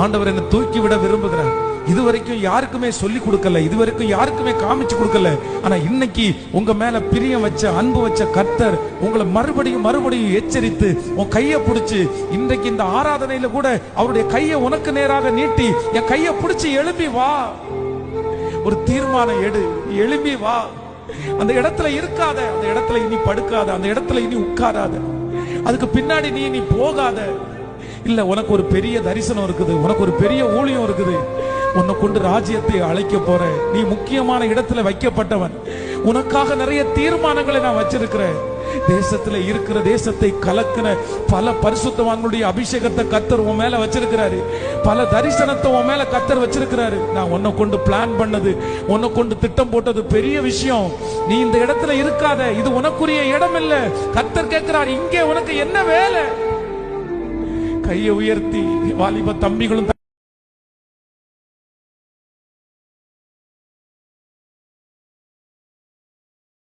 ஆண்டவர் என்னை தூக்கி விட விரும்புகிறார். இதுவரைக்கும் யாருக்குமே சொல்லி கொடுக்கல, இதுவரைக்கும் யாருக்குமே காமிச்சு கொடுக்கல. ஆனா இன்னைக்கு உங்க மேல பிரியம் வச்ச, அன்பு வச்ச கர்த்தர் உங்களை மறுபடியும் மறுபடியும் எச்சரித்து உன் கையை பிடிச்சு, இன்றைக்கு இந்த ஆராதனையில கூட அவருடைய கையை உனக்கு நேராக நீட்டி, என் கையை பிடிச்சு எழுப்பி வா, ஒரு தீர்மானம் எடு, எழுப்பி வா. அந்த இடத்துல இருக்காத, அந்த இடத்துல இனி படுக்காத, அந்த இடத்துல இனி உட்காராத, அதுக்கு பின்னாடி நீ போகாத. இல்ல, உனக்கு ஒரு பெரிய தரிசனம் இருக்குது, உனக்கு ஒரு பெரிய ஊழியம் இருக்குது, உன்னை கொண்டு ராஜ்யத்தை அழைக்க போற, நீ முக்கியமான இடத்துல வைக்கப்பட்டவன், உனக்காக நிறைய தீர்மானங்களை நான் வச்சிருக்கிறேன். தேசத்துல இருக்கிற, தேசத்தை கலக்கின பல பரிசுத்தவான்களுடைய அபிஷேகத்தை கர்த்தர் உன் மேல வச்சிருக்கிறாரு, பல தரிசனத்தை உன் மேல கர்த்தர் வச்சிருக்கிறாரு. நான் உன்னை கொண்டு பிளான் பண்ணது, உன்னை கொண்டு திட்டம் போட்டது பெரிய விஷயம். நீ இந்த இடத்துல இருக்காத, இது உனக்குரிய இடம் இல்ல. கர்த்தர் கேட்கிறார், இங்கே உனக்கு என்ன வேலை? கையை உயர்த்தி வாலிப தம்பிகளும்